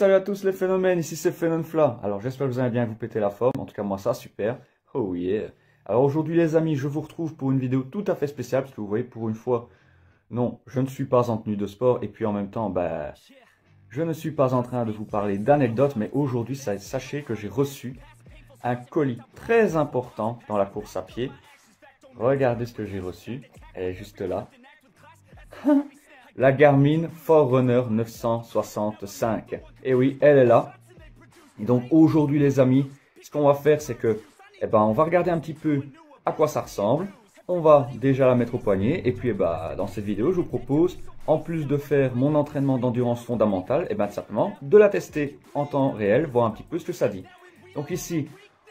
salut à tous les phénomènes, ici c'est Phénomène. Alors j'espère que vous allez bien, vous péter la forme, en tout cas moi ça super, oh yeah. Alors aujourd'hui les amis, je vous retrouve pour une vidéo tout à fait spéciale, parce que vous voyez pour une fois, non, je ne suis pas en tenue de sport, et puis en même temps, je ne suis pas en train de vous parler d'anecdotes, mais aujourd'hui sachez que j'ai reçu un colis très important dans la course à pied. Regardez ce que j'ai reçu, elle est juste là. La Garmin Forerunner 965. Et oui, elle est là. Et donc aujourd'hui les amis, ce qu'on va faire c'est que, on va regarder un petit peu à quoi ça ressemble. On va déjà la mettre au poignet. Et puis dans cette vidéo, je vous propose, en plus de faire mon entraînement d'endurance fondamentale, simplement de la tester en temps réel, voir un petit peu ce que ça dit. Donc ici,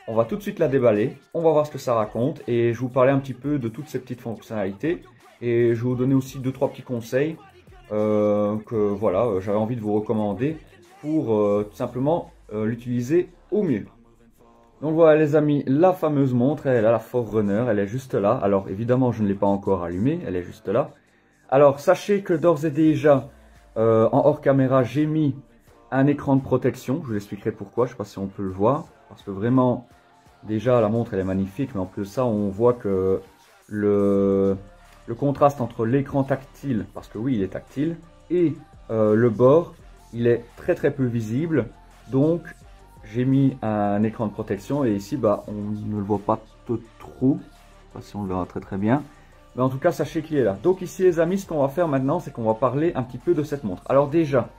on va tout de suite la déballer. On va voir ce que ça raconte. Et je vous parlais un petit peu de toutes ces petites fonctionnalités. Et je vais vous donner aussi 2-3 petits conseils que voilà, j'avais envie de vous recommander pour tout simplement l'utiliser au mieux. Donc voilà les amis, la fameuse montre, elle est là, la Forerunner, elle est juste là. Alors évidemment je ne l'ai pas encore allumée, elle est juste là. Alors sachez que d'ores et déjà, en hors caméra, j'ai mis un écran de protection. Je vous expliquerai pourquoi, je ne sais pas si on peut le voir. Parce que vraiment, déjà la montre elle est magnifique, mais en plus de ça on voit que le contraste entre l'écran tactile, parce que oui il est tactile, et le bord, il est très peu visible. Donc j'ai mis un écran de protection et ici on ne le voit pas trop, je sais pas si on le verra très bien, mais en tout cas sachez qu'il est là. Donc ici les amis, ce qu'on va faire maintenant, c'est qu'on va parler un petit peu de cette montre. Alors déjà,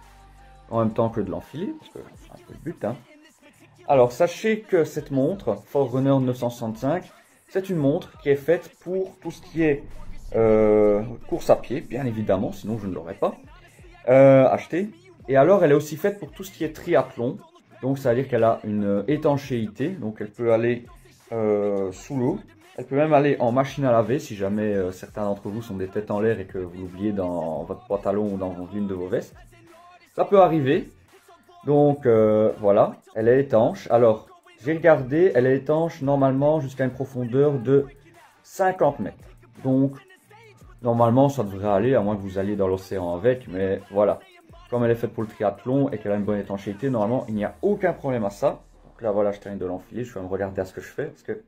en même temps que de l'enfiler, parce que c'est un peu le but, hein. Alors sachez que cette montre Forerunner 965, c'est une montre qui est faite pour tout ce qui est course à pied, bien évidemment, sinon je ne l'aurais pas acheté. Et alors elle est aussi faite pour tout ce qui est triathlon. Donc ça veut dire qu'elle a une étanchéité, donc elle peut aller sous l'eau. Elle peut même aller en machine à laver si jamais certains d'entre vous sont des têtes en l'air et que vous l'oubliez dans votre pantalon ou dans l'une de vos vestes. Ça peut arriver. Donc voilà, elle est étanche. Alors j'ai regardé, elle est étanche normalement jusqu'à une profondeur de 50 mètres. Donc normalement ça devrait aller, à moins que vous alliez dans l'océan avec, mais voilà. Comme elle est faite pour le triathlon et qu'elle a une bonne étanchéité, normalement il n'y a aucun problème à ça. Donc là voilà, je termine de l'enfiler, je vais me regarder à ce que je fais, parce que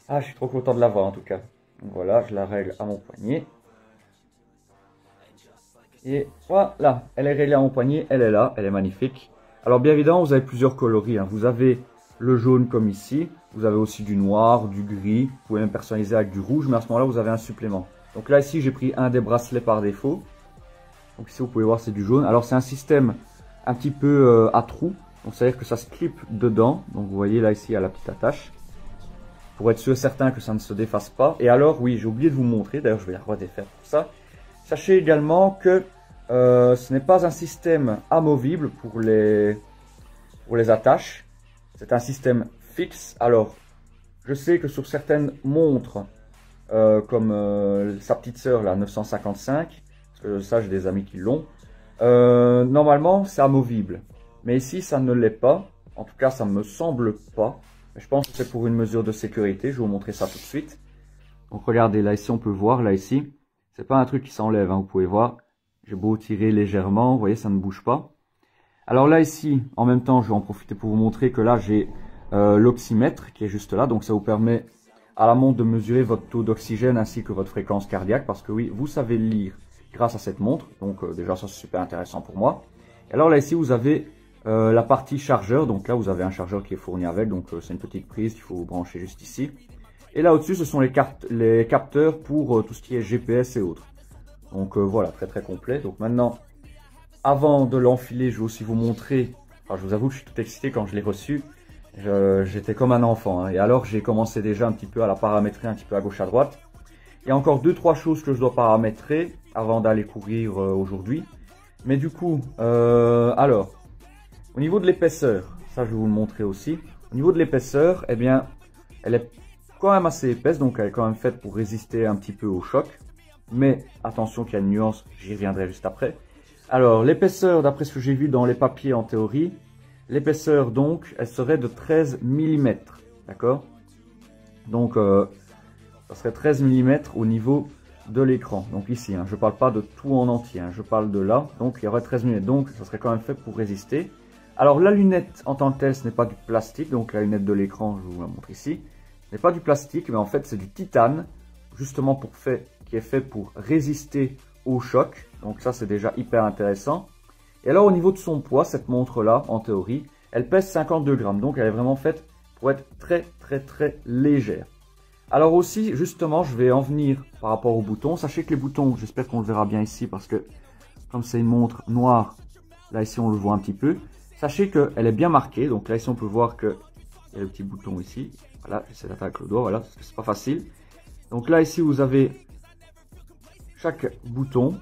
je suis trop content de l'avoir en tout cas. Donc voilà, je la règle à mon poignet. Et voilà, elle est réglée à mon poignet, elle est là, elle est magnifique. Alors bien évidemment, vous avez plusieurs coloris, hein. Vous avez le jaune comme ici, vous avez aussi du noir, du gris, vous pouvez même personnaliser avec du rouge, mais à ce moment-là, vous avez un supplément. Donc là, ici, j'ai pris un des bracelets par défaut. Donc ici, vous pouvez voir, c'est du jaune. Alors, c'est un système un petit peu à trous. Donc, ça veut dire que ça se clip dedans. Donc, vous voyez, là, ici, il y a la petite attache. Pour être sûr certain que ça ne se déface pas. Et alors, oui, j'ai oublié de vous montrer. D'ailleurs, je vais la redéfaire pour ça. Sachez également que ce n'est pas un système amovible pour les attaches. C'est un système fixe. Alors, je sais que sur certaines montres, comme sa petite sœur, la 955, parce que ça, j'ai des amis qui l'ont, normalement, c'est amovible. Mais ici, ça ne l'est pas. En tout cas, ça ne me semble pas. Mais je pense que c'est pour une mesure de sécurité. Je vais vous montrer ça tout de suite. Donc, regardez, là, ici, on peut voir, là, ici. C'est pas un truc qui s'enlève, hein, vous pouvez voir. J'ai beau tirer légèrement, vous voyez, ça ne bouge pas. Alors là, ici, en même temps, je vais en profiter pour vous montrer que là, j'ai l'oxymètre qui est juste là. Donc, ça vous permet à la montre de mesurer votre taux d'oxygène ainsi que votre fréquence cardiaque. Parce que oui, vous savez le lire grâce à cette montre. Donc, déjà, ça, c'est super intéressant pour moi. Et alors là, ici, vous avez la partie chargeur. Donc là, vous avez un chargeur qui est fourni avec. Donc, c'est une petite prise qu'il faut vous brancher juste ici. Et là, au-dessus, ce sont les capteurs pour tout ce qui est GPS et autres. Donc, voilà, très complet. Donc, maintenant, avant de l'enfiler, je vais aussi vous montrer. Enfin, je vous avoue que je suis tout excité quand je l'ai reçu. J'étais comme un enfant, hein. Et alors, j'ai commencé déjà un petit peu à la paramétrer, un petit peu à gauche, à droite. Il y a encore 2-3 choses que je dois paramétrer avant d'aller courir aujourd'hui. Mais du coup, alors, au niveau de l'épaisseur, ça je vais vous le montrer aussi. Au niveau de l'épaisseur, elle est quand même assez épaisse, donc elle est quand même faite pour résister un petit peu au choc. Mais attention qu'il y a une nuance, j'y reviendrai juste après. Alors, l'épaisseur, d'après ce que j'ai vu dans les papiers en théorie, l'épaisseur donc, elle serait de 13 mm, d'accord? Donc, ça serait 13 mm au niveau de l'écran. Donc ici, hein, je ne parle pas de tout en entier, hein, je parle de là. Donc il y aurait 13 lunettes, donc ça serait quand même fait pour résister. Alors la lunette en tant que telle, ce n'est pas du plastique. Donc la lunette de l'écran, je vous la montre ici. Ce n'est pas du plastique, mais en fait c'est du titane, justement qui est fait pour résister au choc. Donc ça c'est déjà hyper intéressant. Et alors au niveau de son poids, cette montre-là, en théorie, elle pèse 52 grammes. Donc elle est vraiment faite pour être très légère. Alors aussi, justement, je vais en venir par rapport aux boutons. Sachez que les boutons, j'espère qu'on le verra bien ici parce que comme c'est une montre noire, là ici on le voit un petit peu. Sachez qu'elle est bien marquée. Donc là ici on peut voir qu'il y a le petit bouton ici. Voilà, j'essaie d'attaquer avec le doigt, voilà, parce que c'est pas facile. Donc là ici vous avez chaque bouton.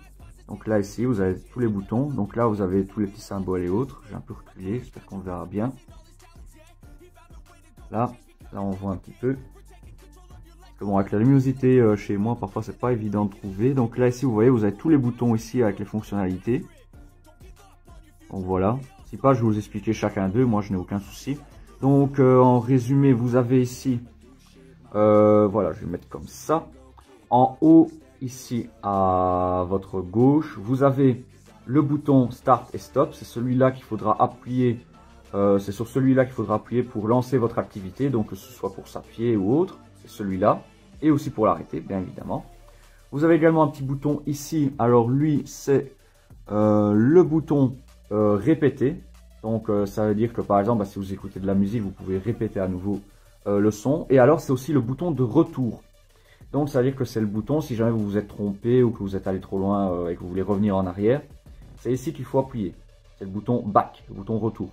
Donc là ici vous avez tous les boutons. Donc là vous avez tous les petits symboles et autres. J'ai un peu reculé, j'espère qu'on le verra bien. Là on voit un petit peu. Bon, avec la luminosité chez moi, parfois c'est pas évident de trouver. Donc là ici, vous voyez, vous avez tous les boutons ici avec les fonctionnalités. Donc voilà. Si pas, je vais vous expliquer chacun d'eux. Moi, je n'ai aucun souci. Donc en résumé, vous avez ici, voilà, je vais mettre comme ça. En haut, ici à votre gauche, vous avez le bouton Start et Stop. C'est celui-là qu'il faudra appuyer. C'est sur celui-là qu'il faudra appuyer pour lancer votre activité. Donc que ce soit pour s'appuyer ou autre. Celui-là, et aussi pour l'arrêter, bien évidemment. Vous avez également un petit bouton ici. Alors lui, c'est le bouton répéter. Donc ça veut dire que par exemple, si vous écoutez de la musique, vous pouvez répéter à nouveau le son. Et alors c'est aussi le bouton de retour. Donc ça veut dire que c'est le bouton, si jamais vous vous êtes trompé ou que vous êtes allé trop loin et que vous voulez revenir en arrière, c'est ici qu'il faut appuyer. C'est le bouton back, le bouton retour.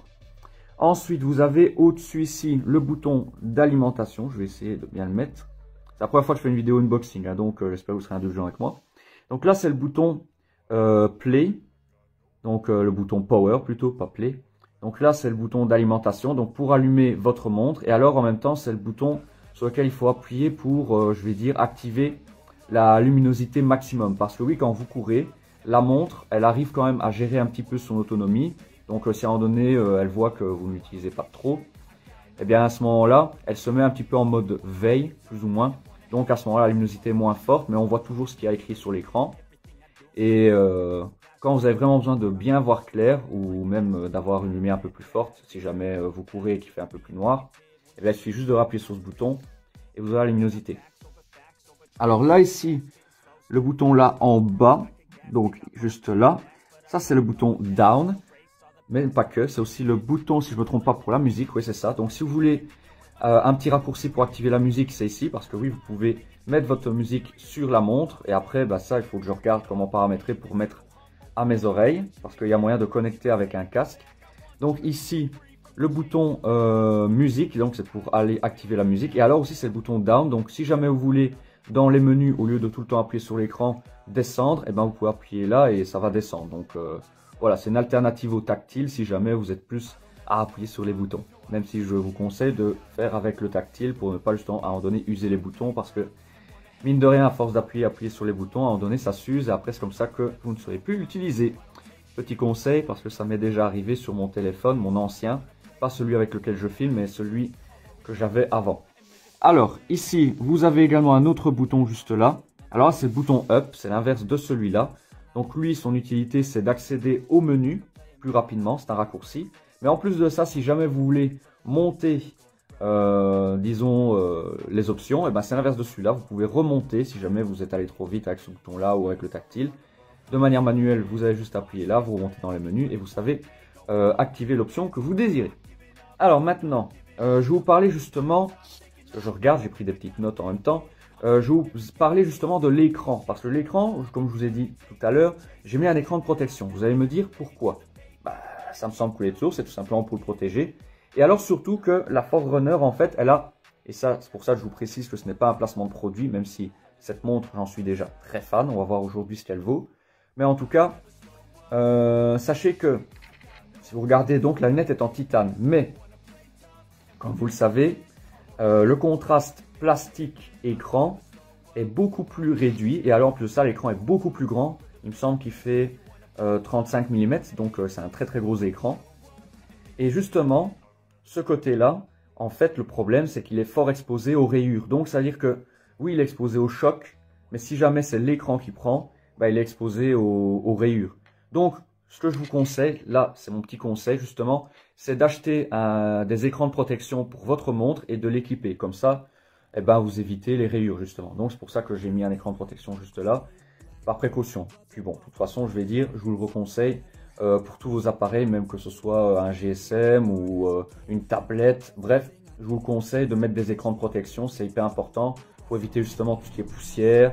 Ensuite, vous avez au-dessus ici le bouton d'alimentation. Je vais essayer de bien le mettre. C'est la première fois que je fais une vidéo unboxing, hein, donc j'espère que vous serez indulgents avec moi. Donc là, c'est le bouton Play. Donc le bouton Power plutôt, pas Play. Donc là, c'est le bouton d'alimentation. Donc pour allumer votre montre. Et alors, en même temps, c'est le bouton sur lequel il faut appuyer pour, je vais dire, activer la luminosité maximum. Parce que oui, quand vous courez, la montre, elle arrive quand même à gérer un petit peu son autonomie. Donc si à un moment donné, elle voit que vous ne l'utilisez pas trop, eh bien à ce moment-là, elle se met un petit peu en mode veille, plus ou moins. Donc à ce moment-là, la luminosité est moins forte, mais on voit toujours ce qu'il y a écrit sur l'écran. Et quand vous avez vraiment besoin de bien voir clair, ou même d'avoir une lumière un peu plus forte, si jamais vous courez et qu'il fait un peu plus noir, eh bien, il suffit juste de appuyer sur ce bouton et vous aurez la luminosité. Alors là, ici, le bouton là en bas, donc juste là, ça c'est le bouton down. Mais pas que, c'est aussi le bouton, si je ne me trompe pas, pour la musique, oui c'est ça. Donc si vous voulez un petit raccourci pour activer la musique, c'est ici, parce que oui, vous pouvez mettre votre musique sur la montre, et après, bah, ça, il faut que je regarde comment paramétrer pour mettre à mes oreilles, parce qu'il y a moyen de connecter avec un casque. Donc ici, le bouton musique, donc c'est pour aller activer la musique, et alors aussi c'est le bouton down, donc si jamais vous voulez, dans les menus, au lieu de tout le temps appuyer sur l'écran, descendre, et ben vous pouvez appuyer là, et ça va descendre, donc... voilà, c'est une alternative au tactile si jamais vous êtes plus à appuyer sur les boutons. Même si je vous conseille de faire avec le tactile pour ne pas justement à un moment donné user les boutons parce que mine de rien, à force appuyer sur les boutons, à un moment donné ça s'use et après c'est comme ça que vous ne saurez plus l'utiliser. Petit conseil parce que ça m'est déjà arrivé sur mon téléphone, mon ancien, pas celui avec lequel je filme mais celui que j'avais avant. Alors ici, vous avez également un autre bouton juste là. Alors là c'est le bouton up, c'est l'inverse de celui-là. Donc lui, son utilité, c'est d'accéder au menu plus rapidement, c'est un raccourci. Mais en plus de ça, si jamais vous voulez monter, disons, les options, et ben c'est l'inverse de celui-là. Vous pouvez remonter si jamais vous êtes allé trop vite avec ce bouton-là ou avec le tactile. De manière manuelle, vous avez juste appuyé là, vous remontez dans les menus et vous savez activer l'option que vous désirez. Alors maintenant, je vais vous parler justement, parce que je regarde, j'ai pris des petites notes en même temps. Je vais vous parler justement de l'écran, parce que l'écran, comme je vous ai dit tout à l'heure, j'ai mis un écran de protection. Vous allez me dire pourquoi. Bah, ça me semble couler de source, c'est tout simplement pour le protéger. Et alors surtout que la Forerunner, en fait, elle a, et ça c'est pour ça que je vous précise que ce n'est pas un placement de produit, même si cette montre, j'en suis déjà très fan, on va voir aujourd'hui ce qu'elle vaut. Mais en tout cas, sachez que, si vous regardez, donc la lunette est en titane, mais, comme vous le savez, le contraste plastique écran est beaucoup plus réduit et alors en plus de ça l'écran est beaucoup plus grand, il me semble qu'il fait 35 mm donc c'est un très gros écran et justement ce côté là en fait le problème c'est qu'il est fort exposé aux rayures, donc ça veut dire que oui il est exposé au choc Mais si jamais c'est l'écran qui prend, bah, il est exposé aux rayures. Donc, ce que je vous conseille, là, c'est mon petit conseil justement, c'est d'acheter des écrans de protection pour votre montre et de l'équiper. Comme ça, eh ben, vous évitez les rayures justement. Donc, c'est pour ça que j'ai mis un écran de protection juste là, par précaution. Puis bon, de toute façon, je vais dire, je vous le reconseille pour tous vos appareils, même que ce soit un GSM ou une tablette. Bref, je vous conseille de mettre des écrans de protection, c'est hyper important pour éviter justement tout ce qui est poussière,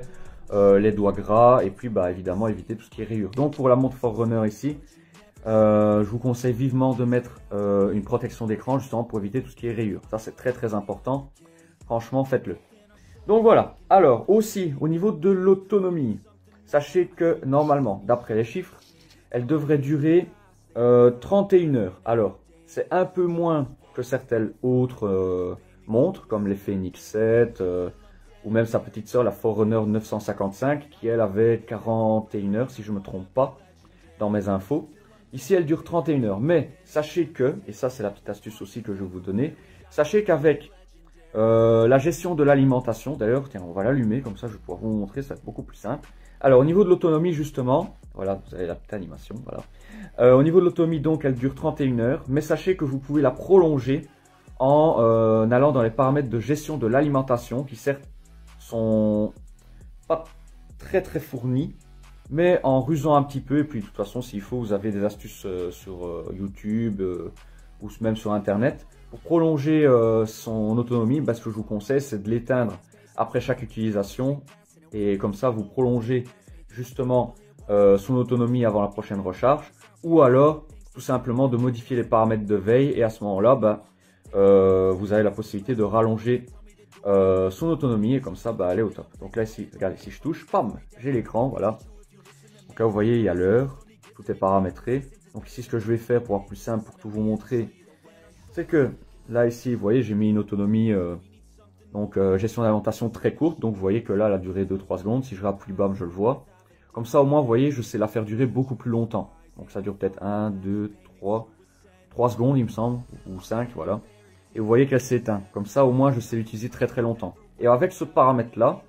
les doigts gras et puis bah, évidemment éviter tout ce qui est rayures. Donc pour la montre Forerunner ici, je vous conseille vivement de mettre une protection d'écran justement pour éviter tout ce qui est rayures. Ça c'est très très important, franchement faites-le. Donc voilà, alors aussi au niveau de l'autonomie, sachez que normalement, d'après les chiffres, elle devrait durer 31 heures. Alors c'est un peu moins que certaines autres montres comme les Fenix 7 ou même sa petite sœur, la Forerunner 955, qui elle avait 41 heures, si je ne me trompe pas, dans mes infos. Ici, elle dure 31 heures. Mais sachez que, et ça c'est la petite astuce aussi que je vais vous donner, sachez qu'avec la gestion de l'alimentation, d'ailleurs, tiens, on va l'allumer, comme ça je vais pouvoir vous montrer, ça va être beaucoup plus simple. Alors, au niveau de l'autonomie, justement, voilà, vous avez la petite animation, voilà. Au niveau de l'autonomie, donc, elle dure 31 heures, mais sachez que vous pouvez la prolonger en allant dans les paramètres de gestion de l'alimentation, qui certes sont pas très très fournis, mais en rusant un petit peu. Et puis de toute façon, s'il faut, vous avez des astuces sur YouTube ou même sur internet pour prolonger son autonomie. Bah, ce que je vous conseille, c'est de l'éteindre après chaque utilisation, et comme ça vous prolongez justement son autonomie avant la prochaine recharge, ou alors tout simplement de modifier les paramètres de veille, et à ce moment là bah, vous avez la possibilité de rallonger son autonomie, et comme ça bah, elle est au top. Donc là ici, regardez, si je touche, pam, j'ai l'écran, voilà. Donc là vous voyez, il y a l'heure, tout est paramétré. Donc ici ce que je vais faire pour avoir plus simple, pour tout vous montrer, c'est que là ici vous voyez, j'ai mis une autonomie gestion d'alimentation très courte. Donc vous voyez que là elle a duré 2-3 secondes. Si je rappuie, bam, je le vois. Comme ça au moins vous voyez, je sais la faire durer beaucoup plus longtemps. Donc ça dure peut-être 1, 2, 3 secondes il me semble, ou 5, voilà. Et vous voyez qu'elle s'éteint. Comme ça, au moins, je sais l'utiliser très très longtemps. Et avec ce paramètre-là,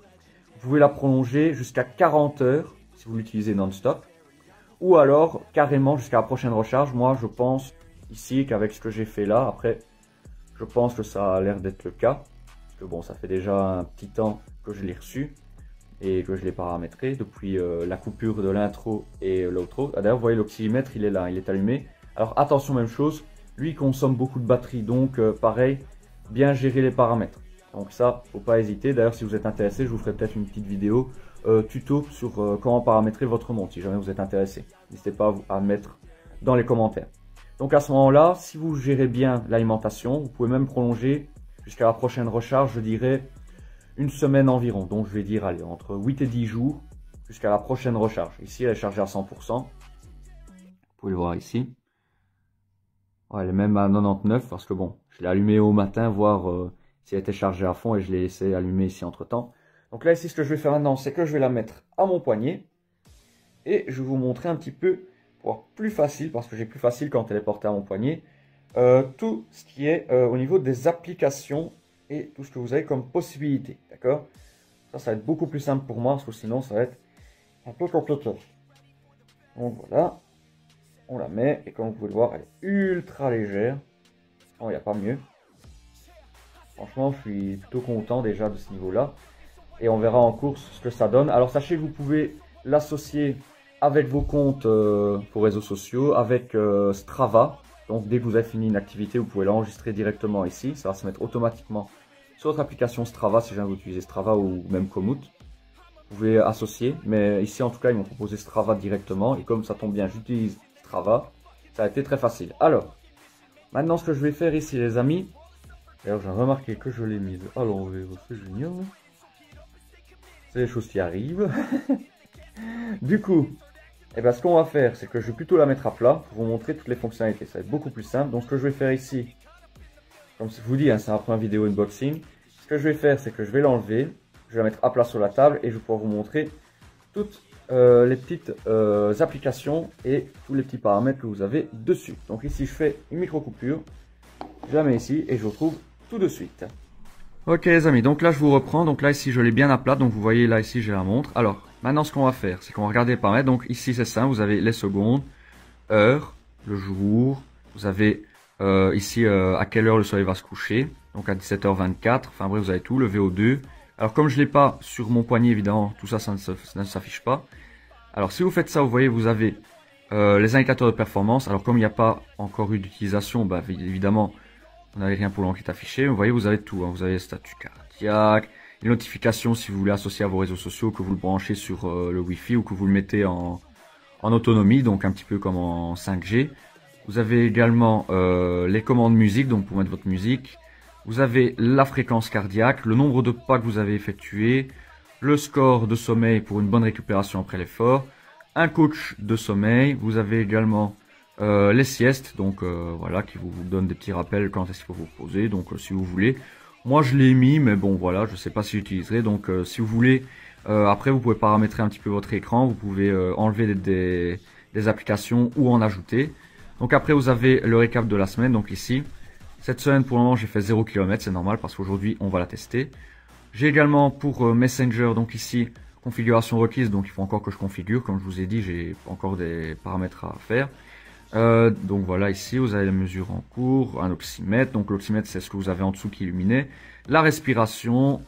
vous pouvez la prolonger jusqu'à 40 heures si vous l'utilisez non-stop. Ou alors, carrément jusqu'à la prochaine recharge. Moi, je pense ici qu'avec ce que j'ai fait là, après, je pense que ça a l'air d'être le cas. Parce que bon, ça fait déjà un petit temps que je l'ai reçu et que je l'ai paramétré depuis la coupure de l'intro et l'outro. D'ailleurs, vous voyez, l'oxymètre, il est là, il est allumé. Alors, attention, même chose. Lui, il consomme beaucoup de batterie, donc pareil, bien gérer les paramètres. Donc ça, faut pas hésiter. D'ailleurs, si vous êtes intéressé, je vous ferai peut-être une petite vidéo tuto sur comment paramétrer votre montre, si jamais vous êtes intéressé. N'hésitez pas à mettre dans les commentaires. Donc à ce moment-là, si vous gérez bien l'alimentation, vous pouvez même prolonger jusqu'à la prochaine recharge, je dirais une semaine environ. Donc je vais dire, allez, entre 8 et 10 jours jusqu'à la prochaine recharge. Ici, elle est chargée à 100%. Vous pouvez le voir ici. Ouais, elle est même à 99 parce que bon, je l'ai allumé au matin, voir si elle était chargée à fond, et je l'ai laissé allumer ici entre temps. Donc là ici, ce que je vais faire maintenant, c'est que je vais la mettre à mon poignet et je vais vous montrer un petit peu pour avoir plus facile, parce que j'ai plus facile quand elle est portée à mon poignet, tout ce qui est au niveau des applications et tout ce que vous avez comme possibilité, d'accord? Ça va être beaucoup plus simple pour moi parce que sinon ça va être un peu compliqué. Donc voilà. On la met et comme vous pouvez le voir, elle est ultra légère. Oh, il n'y a pas mieux. Franchement, je suis plutôt content déjà de ce niveau-là. Et on verra en course ce que ça donne. Alors sachez que vous pouvez l'associer avec vos comptes vos réseaux sociaux, avec Strava. Donc dès que vous avez fini une activité, vous pouvez l'enregistrer directement ici. Ça va se mettre automatiquement sur votre application Strava si jamais vous utilisez Strava ou même Komoot. Vous pouvez associer, mais ici en tout cas ils m'ont proposé Strava directement. Et comme ça tombe bien, j'utilise Strava, ça a été très facile. Alors, maintenant ce que je vais faire ici les amis, d'ailleurs j'ai remarqué que je l'ai mise à l'envers, c'est génial, c'est les choses qui arrivent. Du coup, ce qu'on va faire, c'est que je vais plutôt la mettre à plat pour vous montrer toutes les fonctionnalités, ça va être beaucoup plus simple. Donc ce que je vais faire ici, comme je vous dis, hein, c'est la première vidéo unboxing, ce que je vais faire, c'est que je vais l'enlever, je vais la mettre à plat sur la table et je vais pouvoir vous montrer toutes les petites applications et tous les petits paramètres que vous avez dessus. Donc ici je fais une micro coupure, je la mets ici et je vous retrouve tout de suite. Ok les amis, donc là je vous reprends, donc là ici je l'ai bien à plat, donc vous voyez là ici j'ai la montre. Alors, maintenant ce qu'on va faire, c'est qu'on va regarder les paramètres, donc ici c'est ça, vous avez les secondes, heure, le jour, vous avez ici à quelle heure le soleil va se coucher, donc à 17h24, enfin bref vous avez tout, le VO2. Alors comme je l'ai pas sur mon poignet évidemment, tout ça, ça ne s'affiche pas. Alors si vous faites ça, vous voyez vous avez les indicateurs de performance, alors comme il n'y a pas encore eu d'utilisation, bah évidemment vous n'avez rien pour l'enquête affichée. Vous voyez, vous avez tout. Hein. Vous avez le statut cardiaque, les notifications si vous voulez associer à vos réseaux sociaux, que vous le branchez sur le Wi-Fi ou que vous le mettez en autonomie, donc un petit peu comme en 5G. Vous avez également les commandes musique, donc pour mettre votre musique. Vous avez la fréquence cardiaque, le nombre de pas que vous avez effectué, le score de sommeil pour une bonne récupération après l'effort, un coach de sommeil. Vous avez également les siestes, donc voilà, qui vous donnent des petits rappels quand est-ce qu'il faut vous poser, donc si vous voulez. Moi je l'ai mis, mais bon voilà, je sais pas si j'utiliserai, donc si vous voulez, après vous pouvez paramétrer un petit peu votre écran, vous pouvez enlever des applications ou en ajouter. Donc après vous avez le récap de la semaine, donc ici, cette semaine pour le moment j'ai fait 0 km, c'est normal parce qu'aujourd'hui on va la tester. J'ai également pour Messenger, donc ici, configuration requise, donc il faut encore que je configure, comme je vous ai dit, j'ai encore des paramètres à faire. Donc voilà, ici vous avez les mesures en cours, un oxymètre, donc l'oxymètre c'est ce que vous avez en dessous qui est illuminé, la respiration,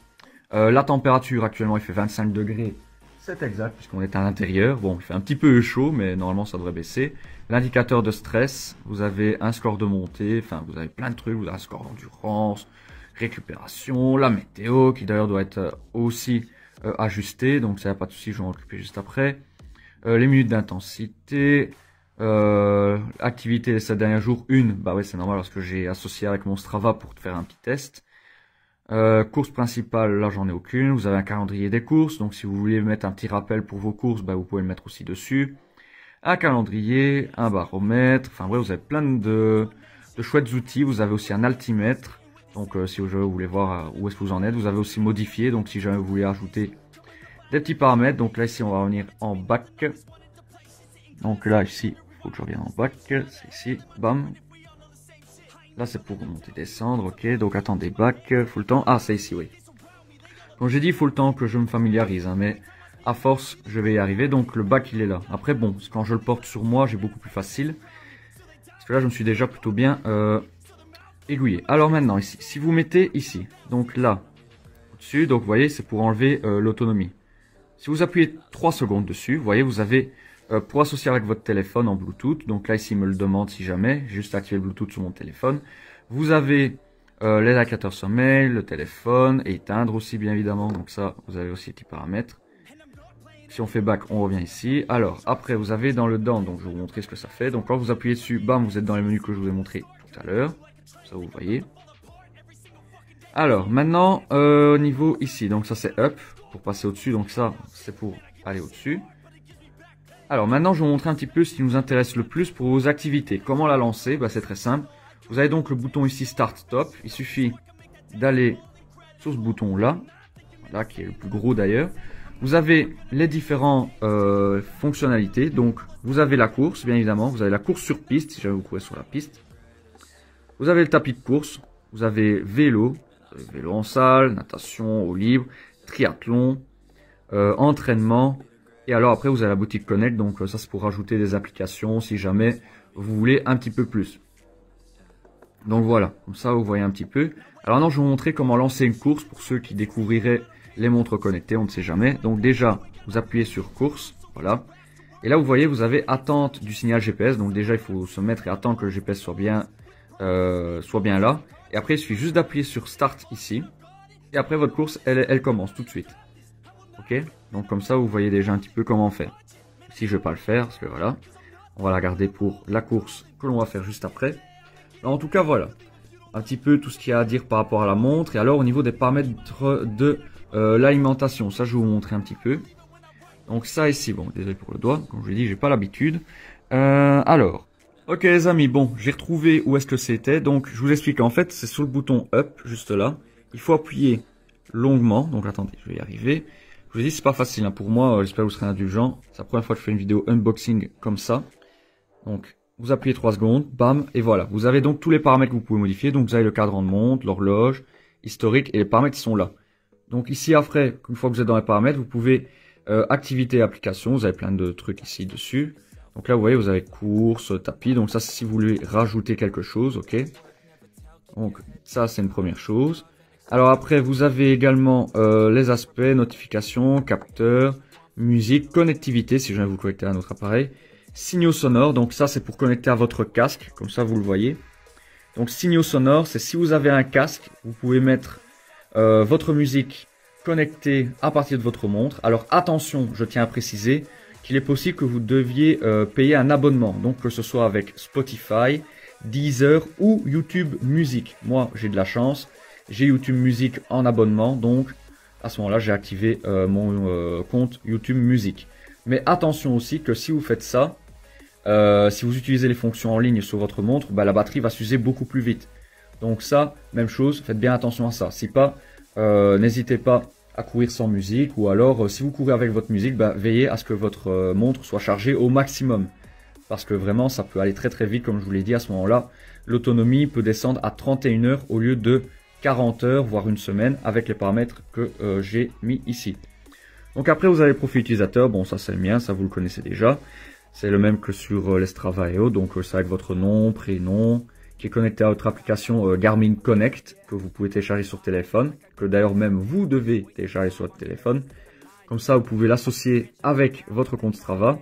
la température actuellement il fait 25 degrés, c'est exact puisqu'on est à l'intérieur, bon il fait un petit peu chaud mais normalement ça devrait baisser, l'indicateur de stress, vous avez un score de montée, enfin vous avez plein de trucs, vous avez un score d'endurance, récupération, la météo qui d'ailleurs doit être aussi ajustée, donc ça n'a pas de souci, je vais m'en occuper juste après, les minutes d'intensité, activité les 7 derniers jours, une, bah ouais c'est normal parce que j'ai associé avec mon Strava pour faire un petit test. Course principale, là j'en ai aucune. Vous avez un calendrier des courses, donc si vous voulez mettre un petit rappel pour vos courses, bah vous pouvez le mettre aussi dessus. Un calendrier, un baromètre, enfin bref vous avez plein de chouettes outils. Vous avez aussi un altimètre, donc si vous voulez voir où est-ce que vous en êtes. Vous avez aussi modifié, donc si jamais vous voulez ajouter des petits paramètres, donc là ici on va revenir en back. Donc là ici, faut que je revienne en bac, c'est ici, bam. Là c'est pour monter descendre, ok, donc attendez, bac, faut le temps, ah c'est ici, oui. Donc j'ai dit il faut le temps que je me familiarise, hein, mais à force je vais y arriver, donc le bac il est là. Après bon, quand je le porte sur moi j'ai beaucoup plus facile, parce que là je me suis déjà plutôt bien aiguillé. Alors maintenant ici, si vous mettez ici, donc là, au-dessus, donc vous voyez c'est pour enlever l'autonomie. Si vous appuyez 3 secondes dessus, vous voyez vous avez... pour associer avec votre téléphone en Bluetooth, donc là ici il me le demande si jamais, j'ai juste activé le Bluetooth sur mon téléphone. Vous avez les indicateurs sommeil, le téléphone, et éteindre aussi bien évidemment, donc ça vous avez aussi les petits paramètres. Si on fait back, on revient ici. Alors après vous avez dans le down, donc je vais vous montrer ce que ça fait. Donc quand vous appuyez dessus, bam, vous êtes dans les menus que je vous ai montré tout à l'heure, ça vous voyez. Alors maintenant au niveau ici, donc ça c'est up pour passer au-dessus, donc ça c'est pour aller au-dessus. Alors maintenant je vais vous montrer un petit peu ce qui nous intéresse le plus pour vos activités. Comment la lancer? Bah, c'est très simple. Vous avez donc le bouton ici Start Stop. Il suffit d'aller sur ce bouton là, voilà, qui est le plus gros d'ailleurs. Vous avez les différentes fonctionnalités. Donc vous avez la course bien évidemment. Vous avez la course sur piste si jamais vous courez sur la piste. Vous avez le tapis de course. Vous avez vélo. Vous avez vélo en salle, natation au libre, triathlon, entraînement. Et alors après vous avez la boutique Connect, donc ça c'est pour rajouter des applications si jamais vous voulez un petit peu plus. Donc voilà, comme ça vous voyez un petit peu. Alors maintenant je vais vous montrer comment lancer une course pour ceux qui découvriraient les montres connectées, on ne sait jamais. Donc déjà vous appuyez sur course, voilà. Et là vous voyez vous avez attente du signal GPS, donc déjà il faut se mettre et attendre que le GPS soit bien là. Et après il suffit juste d'appuyer sur start ici. Et après votre course elle commence tout de suite. Ok, donc comme ça vous voyez déjà un petit peu comment faire. Ici je vais pas le faire parce que voilà, on va la garder pour la course que l'on va faire juste après. Alors, en tout cas voilà, un petit peu tout ce qu'il y a à dire par rapport à la montre. Et alors au niveau des paramètres de l'alimentation, ça je vais vous montrer un petit peu. Donc ça ici, bon désolé pour le doigt, comme je l'ai dit j'ai pas l'habitude. Alors, ok les amis, bon j'ai retrouvé où est-ce que c'était. Donc je vous explique, en fait c'est sur le bouton up juste là. Il faut appuyer longuement, donc attendez je vais y arriver. Je vous dis, c'est pas facile hein. Pour moi, j'espère que vous serez indulgents. C'est la première fois que je fais une vidéo unboxing comme ça. Donc, vous appuyez 3 secondes, bam, et voilà. Vous avez donc tous les paramètres que vous pouvez modifier. Donc, vous avez le cadran de montre, l'horloge, historique et les paramètres sont là. Donc ici après, une fois que vous êtes dans les paramètres, vous pouvez activité application, vous avez plein de trucs ici dessus. Donc là vous voyez, vous avez course, tapis, donc ça c'est si vous voulez rajouter quelque chose, ok. Donc ça c'est une première chose. Alors après vous avez également les aspects, notifications, capteurs, musique, connectivité si jamais vous connectez à un autre appareil. Signaux sonores, donc ça c'est pour connecter à votre casque, comme ça vous le voyez. Donc signaux sonores, c'est si vous avez un casque, vous pouvez mettre votre musique connectée à partir de votre montre. Alors attention, je tiens à préciser qu'il est possible que vous deviez payer un abonnement, donc que ce soit avec Spotify, Deezer ou YouTube Music. Moi j'ai de la chance, j'ai YouTube Music en abonnement, donc à ce moment-là j'ai activé mon compte YouTube Music. Mais attention aussi que si vous faites ça, si vous utilisez les fonctions en ligne sur votre montre, bah, la batterie va s'user beaucoup plus vite. Donc ça, même chose, faites bien attention à ça. Si pas, n'hésitez pas à courir sans musique, ou alors si vous courez avec votre musique, bah, veillez à ce que votre montre soit chargée au maximum. Parce que vraiment, ça peut aller très très vite, comme je vous l'ai dit à ce moment-là. L'autonomie peut descendre à 31 heures au lieu de 40 heures, voire une semaine, avec les paramètres que j'ai mis ici. Donc après, vous avez le profil utilisateur. Bon, ça c'est le mien, ça vous le connaissez déjà. C'est le même que sur les Strava et autres. Donc c'est avec votre nom, prénom, qui est connecté à votre application Garmin Connect, que vous pouvez télécharger sur téléphone, que d'ailleurs même vous devez télécharger sur votre téléphone. Comme ça, vous pouvez l'associer avec votre compte Strava.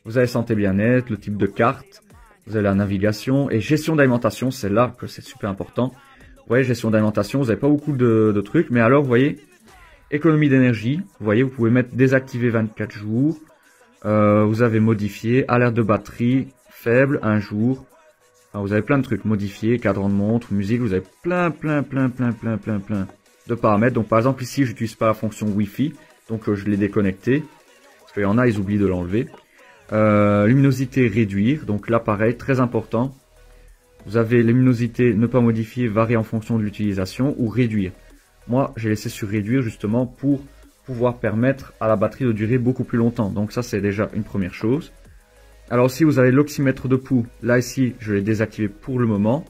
Vous avez santé bien-être, le type de carte, vous avez la navigation et gestion d'alimentation. C'est là que c'est super important. Vous voyez, gestion d'alimentation, vous n'avez pas beaucoup de trucs, mais alors, vous voyez, économie d'énergie, vous voyez, vous pouvez mettre désactiver 24 jours. Vous avez modifié, alerte de batterie, faible, un jour. Enfin, vous avez plein de trucs, modifié, cadran de montre, musique, vous avez plein de paramètres. Donc par exemple ici, j'utilise pas la fonction Wi-Fi, donc je l'ai déconnecté. Parce qu'il y en a, ils oublient de l'enlever. Luminosité réduire, donc là pareil, très important. Vous avez luminosité ne pas modifier, varier en fonction de l'utilisation ou réduire. Moi, j'ai laissé sur réduire justement pour pouvoir permettre à la batterie de durer beaucoup plus longtemps. Donc ça, c'est déjà une première chose. Alors si vous avez l'oxymètre de pouls, là ici, je l'ai désactivé pour le moment.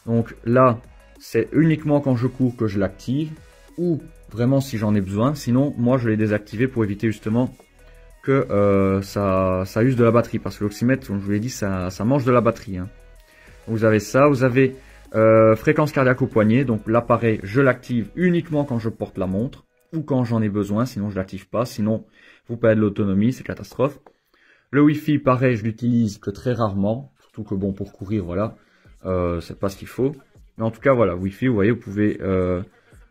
Donc là, c'est uniquement quand je cours que je l'active ou vraiment si j'en ai besoin. Sinon, moi, je l'ai désactivé pour éviter justement que ça use de la batterie. Parce que l'oxymètre, comme je vous l'ai dit, ça mange de la batterie. Hein. Vous avez ça, vous avez fréquence cardiaque au poignet. Donc l'appareil, je l'active uniquement quand je porte la montre ou quand j'en ai besoin, sinon je l'active pas, sinon vous perdez de l'autonomie, c'est catastrophe. Le Wi-Fi, pareil, je l'utilise que très rarement, surtout que bon, pour courir, voilà, c'est pas ce qu'il faut. Mais en tout cas, voilà, Wi-Fi, vous voyez, vous pouvez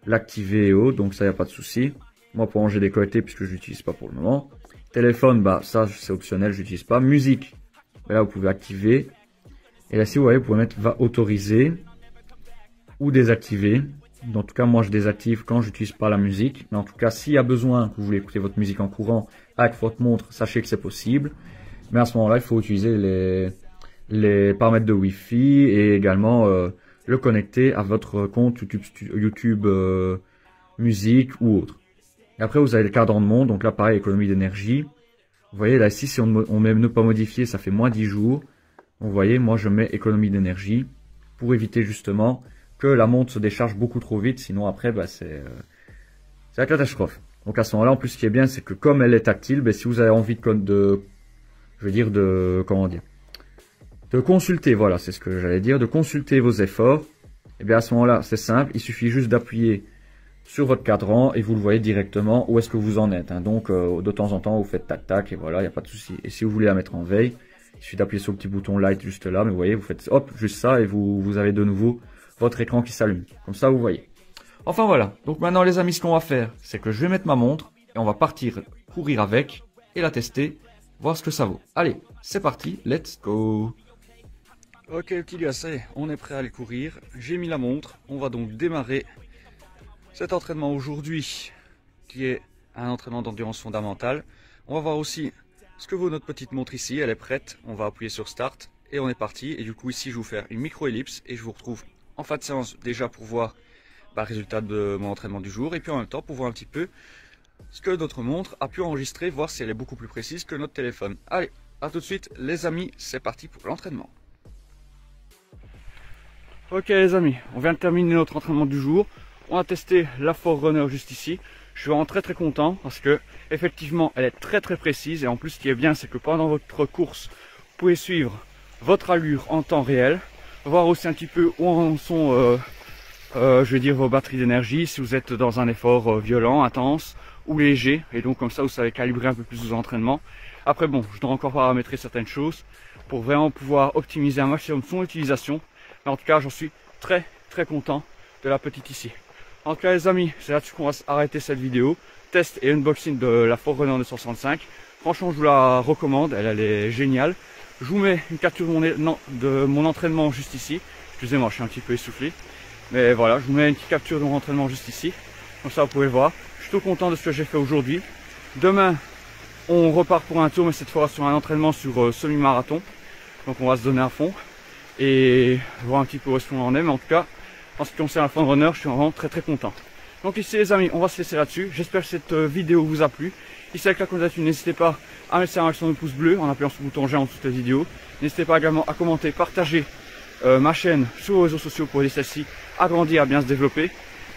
l'activer et autres, donc ça, y a pas de souci. Moi, pour ranger déconnecté, puisque je l'utilise pas pour le moment. Téléphone, bah, ça, c'est optionnel, je l'utilise pas. Musique, bah, là, vous pouvez activer. Et là, si vous voyez, vous pouvez mettre va autoriser ou désactiver. En tout cas, moi, je désactive quand j'utilise pas la musique. Mais en tout cas, s'il y a besoin que vous voulez écouter votre musique en courant avec votre montre, sachez que c'est possible. Mais à ce moment-là, il faut utiliser les paramètres de Wi-Fi et également le connecter à votre compte YouTube musique ou autre. Et après, vous avez le cadran de montre. Donc là, pareil, économie d'énergie. Vous voyez, là, ici, si on met ne pas modifier, ça fait moins 10 jours. Vous voyez, moi, je mets économie d'énergie pour éviter justement que la montre se décharge beaucoup trop vite, sinon après, bah, c'est la catastrophe. Donc à ce moment-là, en plus, ce qui est bien, c'est que comme elle est tactile, bah, si vous avez envie de consulter, voilà, c'est ce que j'allais dire, de consulter vos efforts, et bien à ce moment-là, c'est simple, il suffit juste d'appuyer sur votre cadran et vous le voyez directement où est-ce que vous en êtes. Hein. Donc de temps en temps, vous faites tac tac et voilà, il n'y a pas de souci. Et si vous voulez la mettre en veille, il suffit d'appuyer sur le petit bouton light juste là, mais vous voyez, vous faites hop, juste ça et vous avez de nouveau votre écran qui s'allume. Comme ça, vous voyez. Enfin voilà. Donc maintenant, les amis, ce qu'on va faire, c'est que je vais mettre ma montre et on va partir courir avec et la tester, voir ce que ça vaut. Allez, c'est parti, let's go. Ok, le petit gars, on est prêt à aller courir. J'ai mis la montre. On va donc démarrer cet entraînement aujourd'hui, qui est un entraînement d'endurance fondamentale. On va voir aussi ce que vaut notre petite montre ici. Elle est prête. On va appuyer sur Start et on est parti. Et du coup, ici, je vais vous faire une micro-ellipse et je vous retrouve en fin de séance déjà pour voir le résultat de mon entraînement du jour et puis en même temps pour voir un petit peu ce que notre montre a pu enregistrer, voir si elle est beaucoup plus précise que notre téléphone. Allez, à tout de suite les amis, c'est parti pour l'entraînement. Ok les amis, on vient de terminer notre entraînement du jour. On a testé la Forerunner juste ici. Je suis vraiment très content parce que effectivement elle est très précise. Et en plus ce qui est bien, c'est que pendant votre course, vous pouvez suivre votre allure en temps réel. Voir aussi un petit peu où en sont je vais dire vos batteries d'énergie, si vous êtes dans un effort violent, intense ou léger. Et donc comme ça vous savez calibrer un peu plus vos entraînements. Après bon, je dois encore paramétrer certaines choses pour vraiment pouvoir optimiser un maximum son utilisation. Mais en tout cas, j'en suis très content de la petite ici. En tout cas, les amis, c'est là-dessus qu'on va arrêter cette vidéo. Test et unboxing de la Forerunner 265. Franchement, je vous la recommande. Elle est géniale. Je vous mets une capture de mon entraînement juste ici. Excusez-moi, je suis un petit peu essoufflé. Mais voilà, je vous mets une petite capture de mon entraînement juste ici. Comme ça, vous pouvez le voir. Je suis tout content de ce que j'ai fait aujourd'hui. Demain, on repart pour un tour, mais cette fois sur un entraînement sur semi-marathon. Donc on va se donner à fond et voir un petit peu où est-ce qu'on en est. Mais en tout cas, en ce qui concerne la Forerunner, je suis vraiment très content. Donc ici les amis, on va se laisser là-dessus. J'espère que cette vidéo vous a plu. Ici avec la candidature, n'hésitez pas à mettre un maximum de pouces bleus en appuyant sur le bouton j'aime en toutes les vidéos. N'hésitez pas également à commenter, partager ma chaîne sur les réseaux sociaux pour aider celle-ci à grandir, à bien se développer.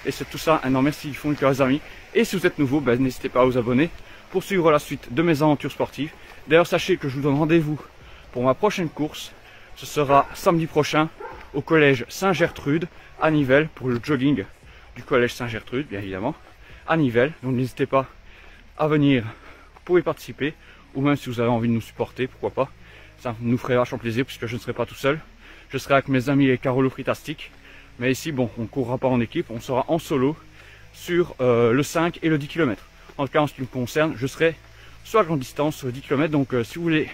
Et c'est tout ça, un énorme merci du fond du cœur les amis. Et si vous êtes nouveau, n'hésitez pas à vous abonner pour suivre la suite de mes aventures sportives. D'ailleurs sachez que je vous donne rendez-vous pour ma prochaine course. Ce sera samedi prochain au collège Saint-Gertrude à Nivelles pour le jogging du collège Saint-Gertrude, bien évidemment, à Nivelles. Donc n'hésitez pas à venir, vous pouvez participer, ou même si vous avez envie de nous supporter, pourquoi pas. Ça nous ferait vachement plaisir puisque je ne serai pas tout seul. Je serai avec mes amis les Carolo Fritastic. Mais ici, bon, on ne courra pas en équipe, on sera en solo sur le 5 et le 10 km. En tout cas, en ce qui me concerne, je serai sur la grande distance, sur le 10 km. Donc si vous voulez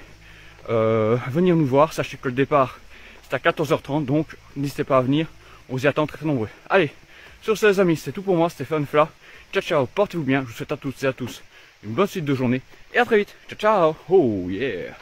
venir nous voir, sachez que le départ c'est à 14h30, donc n'hésitez pas à venir, on vous y attend très nombreux. Allez, sur ce les amis, c'est tout pour moi, c'était Funfla. Ciao, portez-vous bien, je vous souhaite à toutes et à tous une bonne suite de journée, et à très vite, ciao, oh yeah.